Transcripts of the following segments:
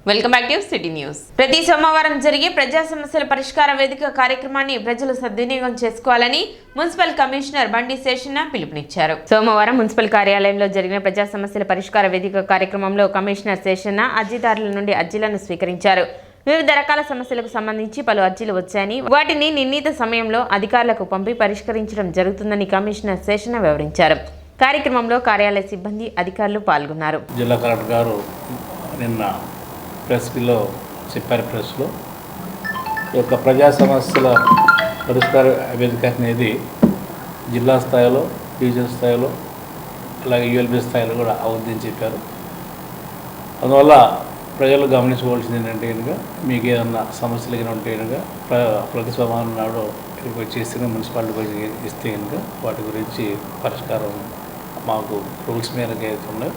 Welcome back to city news. ప్రతి సోమవారం జరిగే ప్రజా సమస్యల పరిష్కార వేదిక కార్యక్రమాన్ని ప్రజలు సద్వినియోగం చేసుకోవాలని మున్సిపల్ కమిషనర్ బండి శేషన్న పిలుపునిచ్చారు. సోమవారం మున్సిపల్ కార్యాలయంలో జరిగిన ప్రజా సమస్యల పరిష్కార వేదిక కార్యక్రమంలో కమిషనర్ శేషన్న అర్జీదారుల నుండి అర్జీలను స్వీకరించారు. వివిధ రకాల సమస్యలకు సంబంధించి పలు అర్జీలు వచ్చాయని వాటిని నిర్ణీత సమయంలో అధికారులకు పంపి పరిష్కరించడం జరుగుతుందని కమిషనర్ శేషన్న వివరించారు. కార్యక్రమంలో కార్యాలయ సిబ్బంది అధికారులు పాల్గొన్నారు. జిల్లా కలెక్టర్ గారు నిన్న ప్రెస్లో చెప్పారు. ప్రెస్లో ఈ యొక్క ప్రజా సమస్యల పరిష్కార వేదిక అనేది జిల్లా స్థాయిలో, డివిజన్ స్థాయిలో, అలాగే యూఎల్బీ స్థాయిలో కూడా అవుద్దని చెప్పారు. అందువల్ల ప్రజలు గమనించుకోవాల్సింది ఏంటంటే కనుక మీకు ఏదన్నా సమస్యలు ఏమైనా ఉంటే కనుక ప్రతి సోమవారం నాడు ఇక్కడికి వచ్చేసి మున్సిపాలిటీకి ఇస్తే కనుక వాటి గురించి పరిష్కారం మాకు రూల్స్ మేరకు ఏదైతే ఉన్నాయో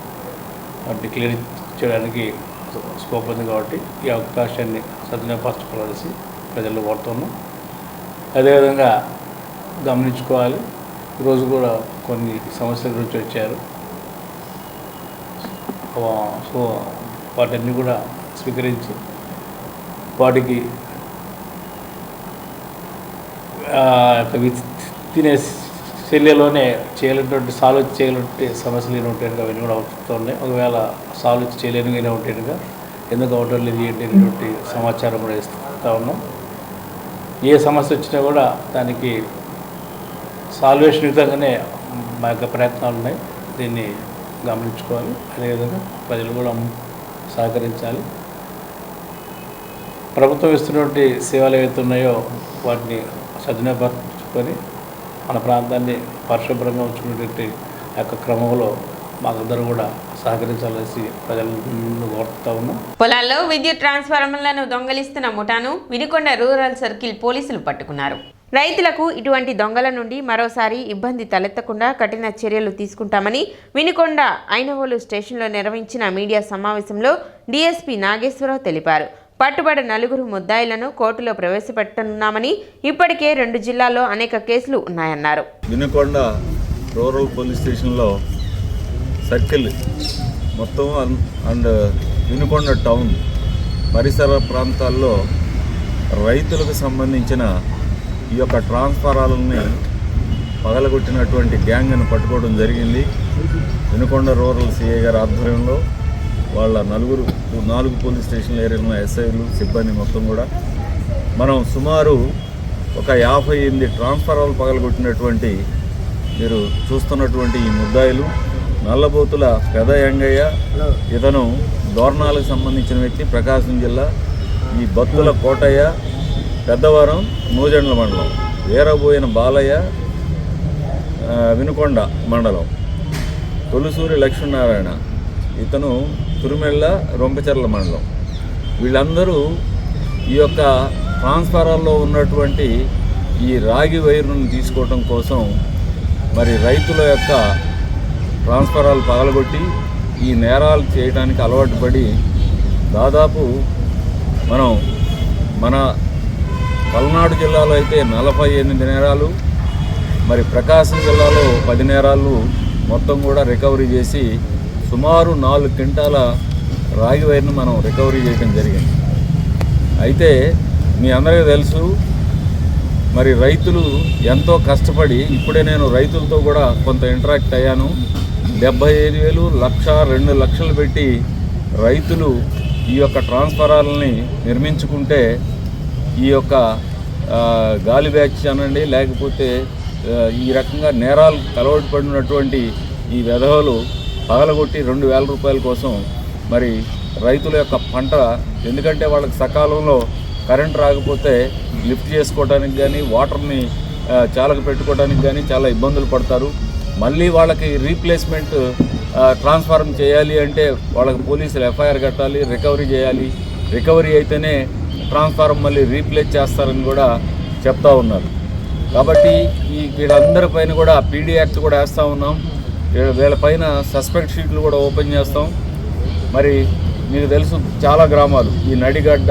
వాటిని క్లియర్ చేయడానికి స్కోప్ ఉంది. కాబట్టి ఈ అవకాశాన్ని సద్వినియోగపరచుకోవాల్సి ప్రజలు కోరుతున్నాం. అదేవిధంగా గమనించుకోవాలి, ఈరోజు కూడా కొన్ని సమస్యల గురించి వచ్చారు. సో వాటన్నీ కూడా స్వీకరించి వాటికి తినే చర్యలోనే చేయలేనటువంటి సాల్వ్ చేయలేనటువంటి సమస్యలు ఏమి ఉంటాయి కనుక అవన్నీ కూడా అవుతున్నాయి. ఒకవేళ సాల్వ్ చేయలేనిగా ఉంటే కనుక ఎందుకు అవడం లేదు ఏంటనేటువంటి సమాచారం కూడా ఇస్తూ ఉన్నాం. ఏ సమస్య వచ్చినా కూడా దానికి సాల్వేషన్ యుక్తంగానే మా యొక్క ప్రయత్నాలు ఉన్నాయి. దీన్ని గమనించుకోవాలి. అదేవిధంగా ప్రజలు కూడా సహకరించాలి. ప్రభుత్వం ఇస్తున్నటువంటి సేవలు ఏవైతే ఉన్నాయో వాటిని సద్వినియోగపరచుకొని మన ప్రాంతాన్ని పరిశుభ్రంగా ఉంచుకునేటువంటి యొక్క క్రమంలో మాకందరూ కూడా సహకరించాలని ప్రజలను కోరుతూ ఉన్నాం. పొలాల్లో విద్యుత్ ట్రాన్స్ఫార్మర్లను దొంగలిస్తున్న ముఠాను వినుకొండ రూరల్ సర్కిల్ పోలీసులు పట్టుకున్నారు. రైతులకు ఇటువంటి దొంగల నుండి మరోసారి ఇబ్బంది తలెత్తకుండా కఠిన చర్యలు తీసుకుంటామని వినుకొండ ఐనవోలు స్టేషన్లో నిర్వహించిన మీడియా సమావేశంలో డీఎస్పీ నాగేశ్వరరావు తెలిపారు. పట్టుబడి 4 ముద్దాయిలను కోర్టులో ప్రవేశపెట్టనున్నామని, ఇప్పటికే 2 జిల్లాల్లో అనేక కేసులు ఉన్నాయన్నారు. వినుకొండ రూరల్ పోలీస్ స్టేషన్లో సర్కిల్ మొత్తం అండ్ వినుకొండ టౌన్ పరిసర ప్రాంతాల్లో రైతులకు సంబంధించిన ఈ యొక్క ట్రాన్స్ఫారాలని పగలగొట్టినటువంటి గ్యాంగ్ను పట్టుకోవడం జరిగింది. వినుకొండ రూరల్ సిఐ గారి ఆధ్వర్యంలో వాళ్ళ 4 పోలీస్ స్టేషన్ల ఏరియాలో ఎస్ఐలు సిబ్బంది మొత్తం కూడా మనం సుమారు ఒక 58 ట్రాన్స్ఫారాలు పగలగొట్టినటువంటి మీరు చూస్తున్నటువంటి ఈ ముద్దాయిలు నల్లబోతుల పెద యంగయ్య, ఇతను దోర్నాలకు సంబంధించిన వ్యక్తి, ప్రకాశం జిల్లా. ఈ బత్తుల కోటయ్య, పెద్దవరం నూజెండ్ల మండలం, వీరబోయిన బాలయ్య వినుకొండ మండలం, తొలుసూరి లక్ష్మీనారాయణ, ఇతను తురుమెళ్ళ రొంపచెర్ల మండలం. వీళ్ళందరూ ఈ యొక్క ట్రాన్స్ఫారాల్లో ఉన్నటువంటి ఈ రాగి వైరును తీసుకోవడం కోసం మరి రైతుల యొక్క ట్రాన్స్ఫారాలు పగలగొట్టి ఈ నేరాలు చేయడానికి అలవాటు పడి దాదాపు మన పల్నాడు జిల్లాలో అయితే 48 నేరాలు, మరి ప్రకాశం జిల్లాలో 10 నేరాలు మొత్తం కూడా రికవరీ చేసి సుమారు 4 క్వింటాల రాగి వైర్ను మనం రికవరీ చేయడం జరిగింది. అయితే మీ అందరికీ తెలుసు, మరి రైతులు ఎంతో కష్టపడి, ఇప్పుడే నేను రైతులతో కూడా కొంత ఇంటరాక్ట్ అయ్యాను. 75,000, 1,00,000, 2 లక్షలు పెట్టి రైతులు ఈ యొక్క ట్రాన్స్ఫారాలని నిర్మించుకుంటే ఈ యొక్క గాలి బ్యాచ్ అనండి, లేకపోతే ఈ రకంగా నేరాలు అలవాటు పడినటువంటి ఈ వెధవలు పగలగొట్టి 2,000 రూపాయల కోసం మరి రైతుల యొక్క పంట, ఎందుకంటే వాళ్ళకి సకాలంలో కరెంట్ రాకపోతే లిఫ్ట్ చేసుకోవడానికి కానీ వాటర్ని చాలక పెట్టుకోవడానికి కానీ చాలా ఇబ్బందులు పడతారు. మళ్ళీ వాళ్ళకి రీప్లేస్మెంట్ ట్రాన్స్ఫార్మ్ చేయాలి అంటే వాళ్ళకి పోలీసులు ఎఫ్ఐఆర్ కట్టాలి, రికవరీ చేయాలి. రికవరీ అయితేనే ట్రాన్స్ఫార్మ్ మళ్ళీ రీప్లేస్ చేస్తారని కూడా చెప్తా ఉన్నారు. కాబట్టి వీళ్ళందరిపైన కూడా పీడీ యాక్ట్ కూడా వేస్తూ ఉన్నాం. వీళ్ళపైన సస్పెక్ట్ షీట్లు కూడా ఓపెన్ చేస్తాం. మరి మీకు తెలుసు చాలా గ్రామాలు, ఈ నడిగడ్డ,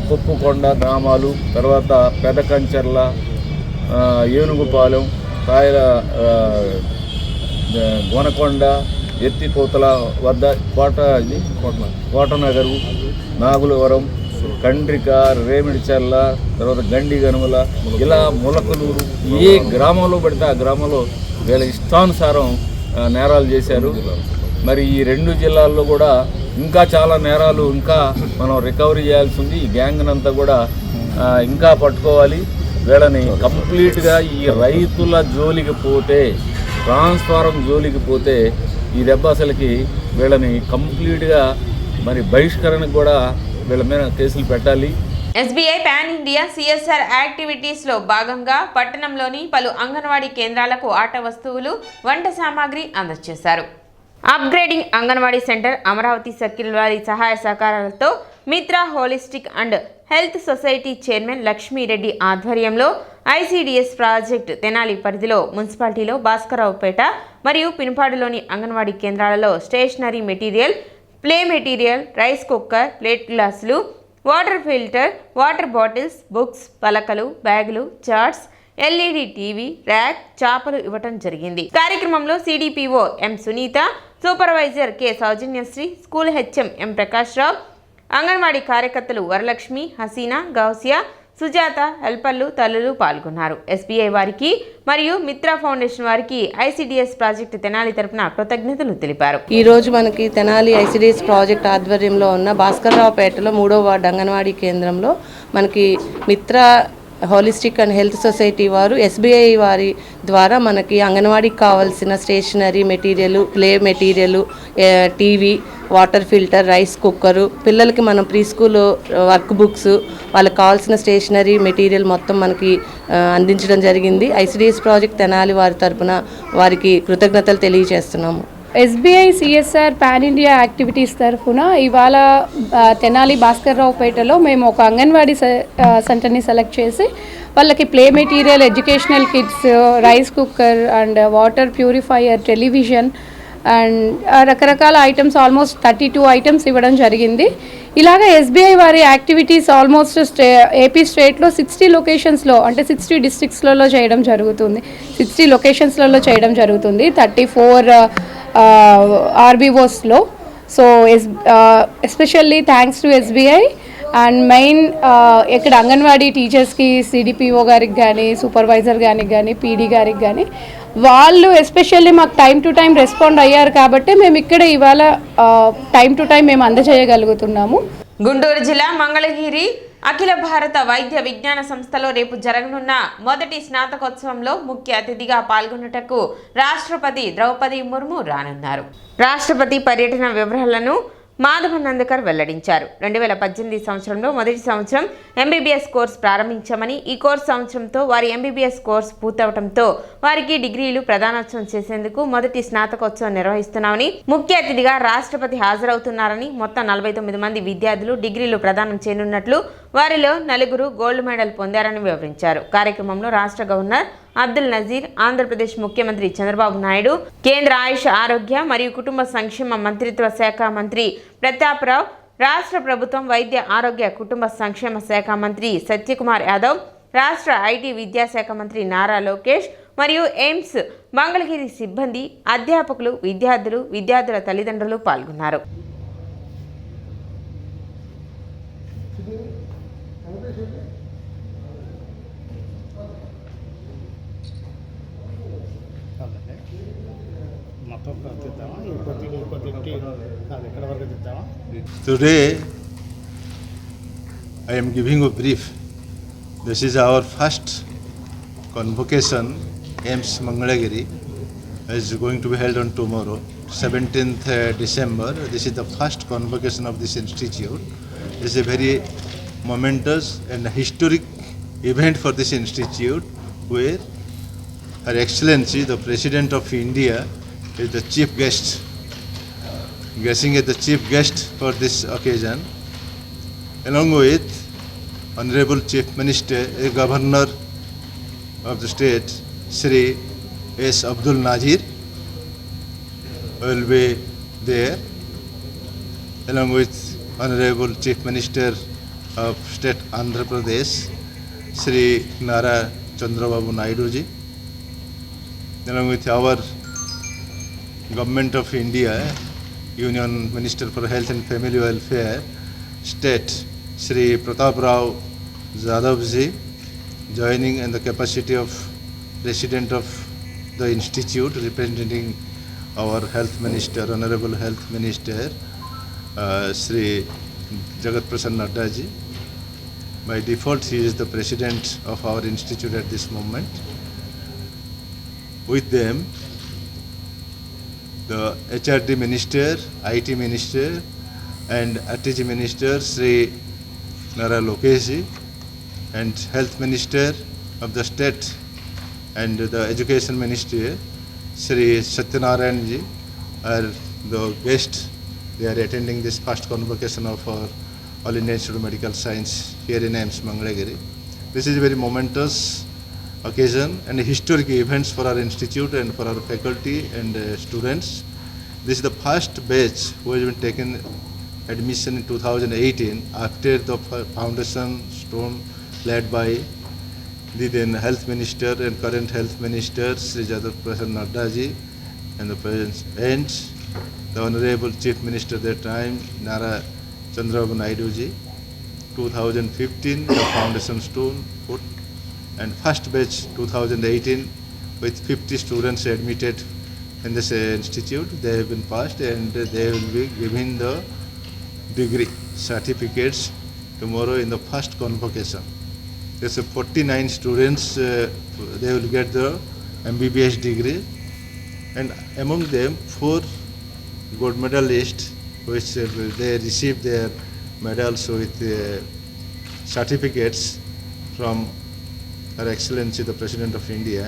కొప్పుకొండ గ్రామాలు, తర్వాత పెదకంచర్ల, ఏనుగుపాలెం, కాయల గోనకొండ, ఎత్తిపోతల వద్ద కోటనగరు, నాగులవరం, కండ్రిక, రేమిడిచర్ల, తర్వాత గండి గనుమల, ఇలా ములకలూరు, ఏ గ్రామంలో పడితే ఆ గ్రామంలో వీళ్ళ ఇష్టానుసారం నేరాలు చేశారు. మరి ఈ 2 జిల్లాల్లో కూడా ఇంకా చాలా నేరాలు ఇంకా మనం రికవరీ చేయాల్సి ఉంది. ఈ గ్యాంగ్ అంతా కూడా ఇంకా పట్టుకోవాలి. వీళ్ళని కంప్లీట్గా ఈ రైతుల జోలికి పోతే, ట్రాన్స్ఫారం జోలికి పోతే ఈ దెబ్బ అసలుకి వీళ్ళని కంప్లీట్గా మరి బహిష్కరణకు కూడా వీళ్ళ మీద కేసులు పెట్టాలి. ఎస్బీఐ పాన్ ఇండియా సిఎస్ఆర్ యాక్టివిటీస్లో భాగంగా పట్టణంలోని పలు అంగన్వాడీ కేంద్రాలకు ఆట వస్తువులు, వంట సామాగ్రి అందజేశారు. Upgrading anganwadi centre Amaravati circle వారి సహాయ సహకారాలతో Mitra holistic and health society chairman Lakshmi Reddy ఆధ్వర్యంలో ఐసిడిఎస్ ప్రాజెక్ట్ తెనాలి పరిధిలో మున్సిపాలిటీలో భాస్కరరావుపేట మరియు పినపాడులోని అంగన్వాడీ కేంద్రాలలో stationery material, play material, rice cooker, plate గ్లాసులు, water filter, water bottles, books, పలకలు, బ్యాగులు, చార్ట్స్, ఎల్ఈడి టీవీ, ర్యాక్, చాపలు ఇవ్వటం జరిగింది. కార్యక్రమంలో CDPO M Sunitha, supervisor K Soujanyasri, school HM M Prakash Rao, anganwadi కార్యకర్తలు వరలక్ష్మి, హసీనా, గౌసియా, సుజాత, హెల్పర్లు, తల్లులు పాల్గొన్నారు. ఎస్బీఐ వారికి మరియు మిత్రా ఫౌండేషన్ వారికి ఐసిడిఎస్ ప్రాజెక్టు తెనాలి తరపున కృతజ్ఞతలు తెలిపారు. ఈ రోజు మనకి తెనాలి ఐసిడిఎస్ ప్రాజెక్ట్ ఆధ్వర్యంలో ఉన్న భాస్కర్రావుపేటలో 3వ వార్డు అంగన్వాడీ కేంద్రంలో మనకి Mitra holistic and health society వారు ఎస్బీఐ వారి ద్వారా మనకి అంగన్వాడీకి కావాల్సిన stationery material, play material, TV, water filter, rice cooker, పిల్లలకి మనం ప్రీ స్కూల్ వర్క్ బుక్స్, వాళ్ళకి కావాల్సిన స్టేషనరీ మెటీరియల్ మొత్తం మనకి అందించడం జరిగింది. ఐసిడిఎస్ ప్రాజెక్ట్ తెనాలి వారి తరపున వారికి కృతజ్ఞతలు తెలియజేస్తున్నాము. SBI CSR pan India activities తరఫున ఇవాళ తెనాలి భాస్కర్రావుపేటలో మేము ఒక అంగన్వాడీ సెంటర్ని సెలెక్ట్ చేసి వాళ్ళకి play material, educational kits, rice cooker and water purifier, television and రకరకాల ఐటమ్స్, ఆల్మోస్ట్ 32 ఐటమ్స్ ఇవ్వడం జరిగింది. ఇలాగ ఎస్బీఐ వారి యాక్టివిటీస్ ఆల్మోస్ట్ ఏపీ స్టేట్లో 60 లొకేషన్స్లో, అంటే 60 డిస్ట్రిక్ట్స్లలో చేయడం జరుగుతుంది. 60 లొకేషన్స్లలో చేయడం జరుగుతుంది, 34 ఆర్బీఓస్లో. So especially thanks to SBI and main ఇక్కడ అంగన్వాడీ టీచర్స్కి, సిడిపిఓ గారికి కానీ, సూపర్వైజర్ కానీ, పీడీ గారికి కానీ, వాళ్ళు ఎస్పెషల్లీ మాకు టైం టు టైం రెస్పాండ్ అయ్యారు కాబట్టి మేము ఇక్కడ ఇవాళ టైం టు టైం మేము అందజేయగలుగుతున్నాము. గుంటూరు జిల్లా మంగళగిరి అఖిల భారత వైద్య విజ్ఞాన సంస్థలో రేపు జరగనున్న మొదటి స్నాతకోత్సవంలో ముఖ్య అతిథిగా పాల్గొనుటకు రాష్ట్రపతి ద్రౌపది ముర్ము రానున్నారు. రాష్ట్రపతి పర్యటన వివరాలను మాధవ నందకర్ వెల్లడించారు. 2018 సంవత్సరంలో మొదటి సంవత్సరం ఎంబీబీఎస్ కోర్సు ప్రారంభించామని, ఈ కోర్సు సంవత్సరంతో వారి ఎంబీబీఎస్ కోర్సు పూర్తవడంతో వారికి డిగ్రీలు ప్రదానోత్సవం చేసేందుకు మొదటి స్నాతకోత్సవం నిర్వహిస్తున్నామని, ముఖ్య అతిథిగా రాష్ట్రపతి హాజరవుతున్నారని, మొత్తం 49 మంది విద్యార్థులు డిగ్రీలు ప్రదానం చేయనున్నట్లు, వారిలో 4 గోల్డ్ మెడల్ పొందారని వివరించారు. కార్యక్రమంలో రాష్ట్ర గవర్నర్ అబ్దుల్ నజీర్, ఆంధ్రప్రదేశ్ ముఖ్యమంత్రి చంద్రబాబు నాయుడు, కేంద్ర ఆయుష్, ఆరోగ్య మరియు కుటుంబ సంక్షేమ మంత్రిత్వ శాఖ మంత్రి ప్రతాప్రావు, రాష్ట్ర ప్రభుత్వం వైద్య ఆరోగ్య కుటుంబ సంక్షేమ శాఖ మంత్రి సత్యకుమార్ యాదవ్, రాష్ట్ర ఐటీ విద్యాశాఖ మంత్రి నారా లోకేష్ మరియు ఎయిమ్స్ మంగళగిరి సిబ్బంది, అధ్యాపకులు, విద్యార్థుల తల్లిదండ్రులు పాల్గొన్నారు. Today, I am giving a brief. This is our first convocation, AIIMS Mangalagiri, is going to be held on tomorrow, 17th December. This is the first convocation of this institute. It is a very momentous and historic event for this institute, where Her Excellency, the President of India, is the chief guest, guessing as the chief guest for this occasion, along with Honorable Chief Minister, Governor of the state, Sri S. Abdul Nazir, will be there, along with Honorable Chief Minister of State Andhra Pradesh, Sri Nara Chandrababu Naidu ji, along with our Government of India, Union Minister for Health and Family Welfare, State Shri Pratap Rao Jadavji, joining in the capacity of President of the Institute, representing our Health Minister, Honorable Health Minister, Shri Jagat Prasanna Naddaji. By default, he is the President of our Institute at this moment. With them, the HRD Minister, IT Minister, and RTG Minister, Sri Nara Lokeshi, and Health Minister of the state, and the Education Minister, Sri Satyanarayan ji, are the guests. They are attending this first convocation of our All India Institute of Medical Science here in AIIMS Mangalagiri. This is a very momentous occasion and historic events for our institute and for our faculty and students. This is the first batch who has been taken admission in 2018 after the foundation stone laid by the then Health Minister and current Health Minister Sri Jagat Prasanna Naddaji and the President and the Honorable Chief Minister at that time Nara Chandrababu Naidu ji. 2015 the foundation stone put, and first batch 2018 with 50 students admitted in this institute. They have been passed and they will be given the degree certificates tomorrow in the first convocation. There's 49 students, they will get the MBBS degree, and among them 4 gold medalists which they received their medals with certificates from Her Excellency the President of India.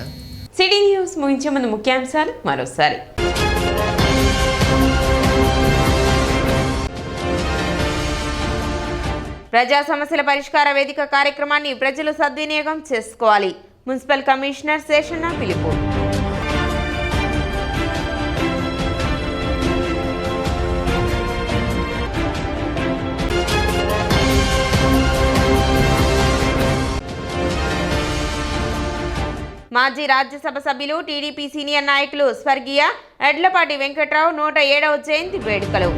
City news ముగించే ముందు ముఖ్యాంశాలు మరోసారి. ప్రజా సమస్యల పరిష్కార వేదిక కార్యక్రమాన్ని ప్రజలు సద్వినియోగం చేసుకోవాలి. మున్సిపల్ కమిషనర్ శేషన్న పిలుపు. మాజీ రాజ్యసభ సభ్యులు టీడీపీ సీనియర్ నాయకులు స్వర్గీయ ఎడ్లపాటి వెంకట్రావు 107వ జయంతి వేడుకలు.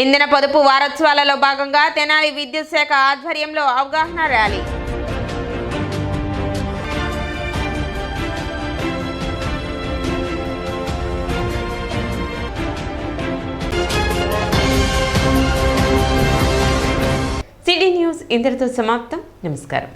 ఇంధన పొదుపు వారోత్సవాలలో భాగంగా తెనాలి విద్యుత్ శాఖ ఆధ్వర్యంలో అవగాహన ర్యాలీ. సిటీ న్యూస్ ఇంతటితో సమాప్తం. నమస్కారం.